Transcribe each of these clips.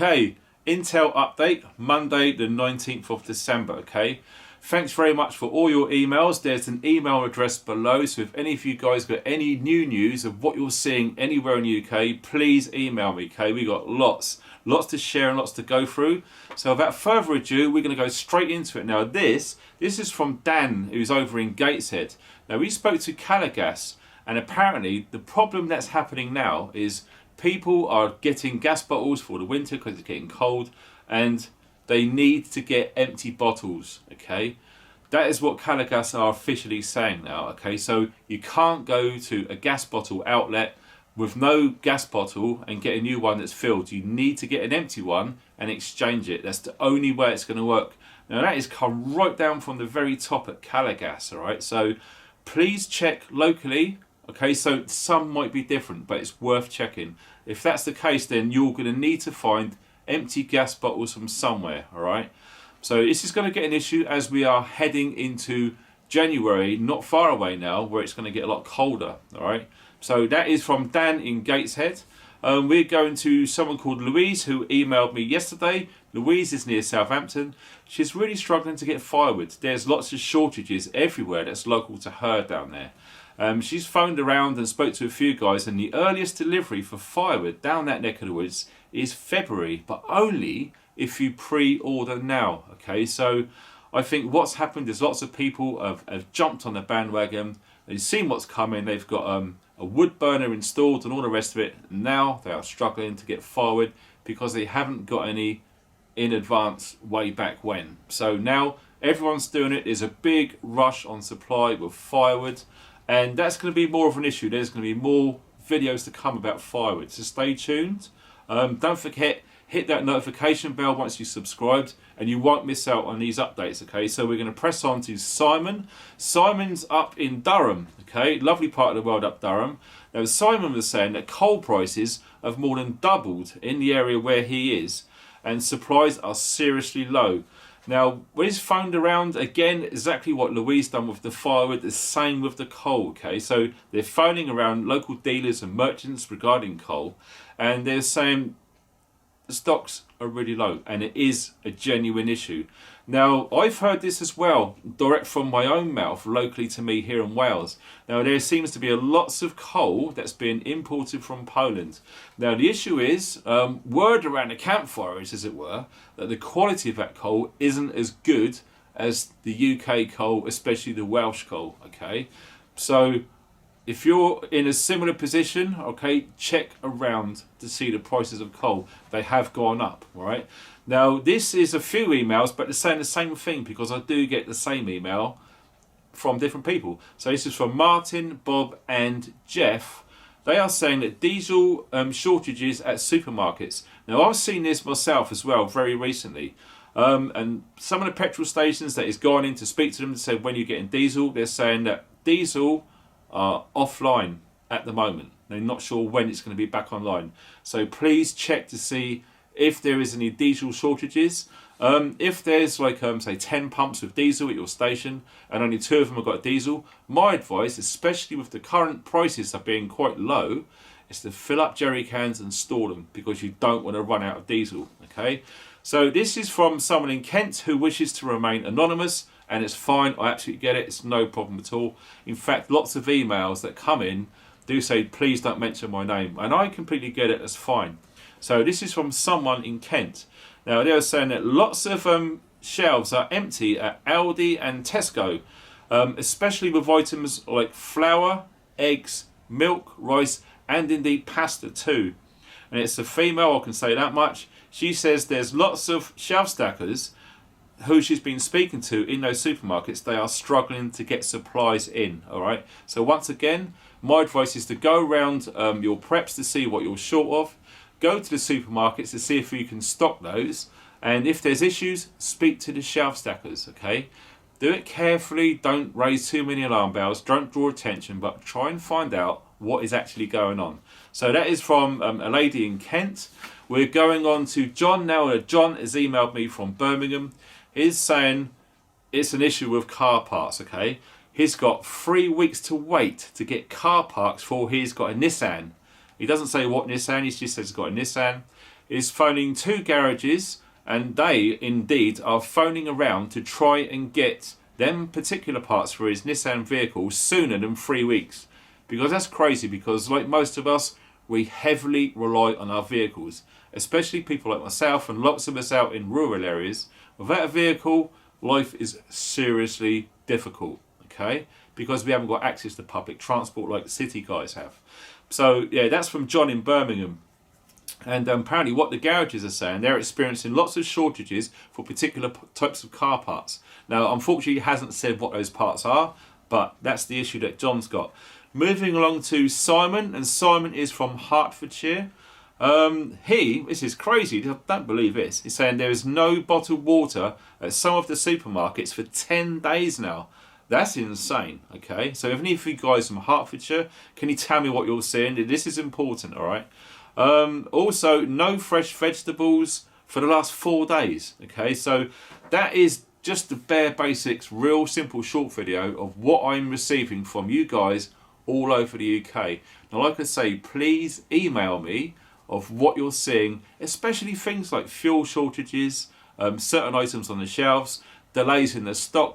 Okay, Intel update, Monday the 19th of December, okay? Thanks very much for all your emails. There's an email address below, so if any of you guys got any new news of what you're seeing anywhere in the UK, please email me, okay? We got lots to share and lots to go through. So without further ado, we're going to go straight into it. Now this is from Dan, who's over in Gateshead. Now we spoke to Calagas, and apparently the problem that's happening now is people are getting gas bottles for the winter because it's getting cold, and they need to get empty bottles, okay? That is what Calagas are officially saying now, okay? So you can't go to a gas bottle outlet with no gas bottle and get a new one that's filled. You need to get an empty one and exchange it. That's the only way it's going to work. Now that is come right down from the very top at Calagas, all right? So please check locally, okay? So some might be different, but it's worth checking. If that's the case, then you're going to need to find empty gas bottles from somewhere, all right? So this is going to get an issue as we are heading into January, not far away now, where it's going to get a lot colder, all right? So that is from Dan in Gateshead. We're going to someone called Louise, who emailed me yesterday. Louise is near Southampton. She's really struggling to get firewood. There's lots of shortages everywhere that's local to her down there. She's phoned around and spoke to a few guys, and the earliest delivery for firewood down that neck of the woods is February, but only if you pre-order now, okay? So I think what's happened is lots of people have jumped on the bandwagon. They've seen what's coming. They've got a wood burner installed and all the rest of it. Now they are struggling to get firewood because they haven't got any in advance way back when. So now everyone's doing it. There's a big rush on supply with firewood, and that's going to be more of an issue. There's going to be more videos to come about firewood, so stay tuned. Don't forget, hit that notification bell once you subscribed, and you won't miss out on these updates, okay? So we're going to press on to Simon. Simon's up in Durham, okay? Lovely part of the world up Durham. Now Simon was saying that coal prices have more than doubled in the area where he is, and supplies are seriously low. Now, when he's phoned around, again, exactly what Louise done with the firewood, the same with the coal, okay? So they're phoning around local dealers and merchants regarding coal, and they're saying the stocks are really low, and it is a genuine issue. Now, I've heard this as well, direct from my own mouth, locally to me here in Wales. Now, there seems to be lots of coal that's being imported from Poland. Now, the issue is, word around the campfire is, as it were, that the quality of that coal isn't as good as the UK coal, especially the Welsh coal, okay? So if you're in a similar position, okay, check around to see the prices of coal. They have gone up, all right? Now, this is a few emails, but they're saying the same thing because I do get the same email from different people. So this is from Martin, Bob and Jeff. They are saying that diesel shortages at supermarkets. Now, I've seen this myself as well very recently. And some of the petrol stations that is going in to speak to them and said, when you're getting diesel, they're saying that diesel are offline at the moment. They're not sure when it's going to be back online. So please check to see if there is any diesel shortages. If there's like say 10 pumps of diesel at your station and only 2 of them have got diesel, my advice, especially with the current prices are being quite low, is to fill up jerry cans and store them because you don't want to run out of diesel, okay? So this is from someone in Kent who wishes to remain anonymous, and it's fine. I absolutely get it. It's no problem at all. In fact, lots of emails that come in do say, please don't mention my name, and I completely get it. That's fine. So this is from someone in Kent. Now they are saying that lots of shelves are empty at Aldi and Tesco, especially with items like flour, eggs, milk, rice, and indeed pasta too. And it's a female, I can say that much. She says there's lots of shelf stackers who she's been speaking to in those supermarkets. They are struggling to get supplies in, all right? So once again, my advice is to go around your preps to see what you're short of. Go to the supermarkets to see if you can stock those. And if there's issues, speak to the shelf stackers, okay? Do it carefully. Don't raise too many alarm bells. Don't draw attention, but try and find out what is actually going on. So that is from a lady in Kent. We're going on to John now. John has emailed me from Birmingham. He's saying it's an issue with car parts, okay? He's got 3 weeks to wait to get car parts for he's got a Nissan. He doesn't say what Nissan, he just says he's got a Nissan. is phoning 2 garages, and they indeed are phoning around to try and get them particular parts for his Nissan vehicle sooner than 3 weeks. Because that's crazy, because like most of us, we heavily rely on our vehicles, especially people like myself and lots of us out in rural areas. Without a vehicle, life is seriously difficult, okay? Because we haven't got access to public transport like the city guys have. So yeah, that's from John in Birmingham. And apparently what the garages are saying, they're experiencing lots of shortages for particular types of car parts. Now, unfortunately, he hasn't said what those parts are, but that's the issue that John's got. Moving along to Simon, and Simon is from Hertfordshire. This is crazy, I don't believe this. He's saying there is no bottled water at some of the supermarkets for 10 days now. That's insane, okay? So if any of you guys from Hertfordshire, can you tell me what you're seeing? This is important, all right? Also, no fresh vegetables for the last 4 days, okay? So that is just the bare basics, real simple short video of what I'm receiving from you guys all over the UK. Now, like I say, please email me of what you're seeing, especially things like fuel shortages, certain items on the shelves, delays in the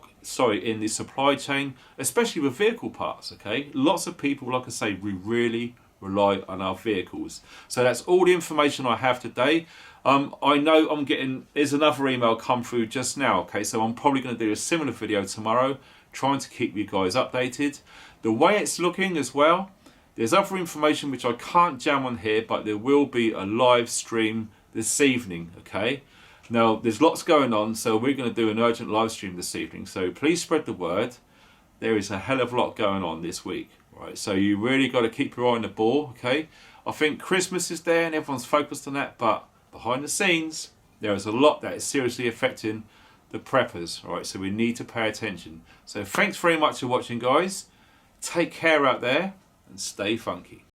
in the supply chain, especially with vehicle parts, okay? Lots of people, like I say, we really rely on our vehicles. So that's all the information I have today. I know there's another email come through just now, okay? So I'm probably going to do a similar video tomorrow, trying to keep you guys updated. The way it's looking as well, there's other information which I can't jam on here, but there will be a live stream this evening, okay? Now, there's lots going on, so we're going to do an urgent live stream this evening. So please spread the word. There is a hell of a lot going on this week, right? So you really got to keep your eye on the ball, okay? I think Christmas is there and everyone's focused on that, but behind the scenes, there is a lot that is seriously affecting the preppers, all right? So we need to pay attention. So thanks very much for watching, guys. Take care out there and stay funky.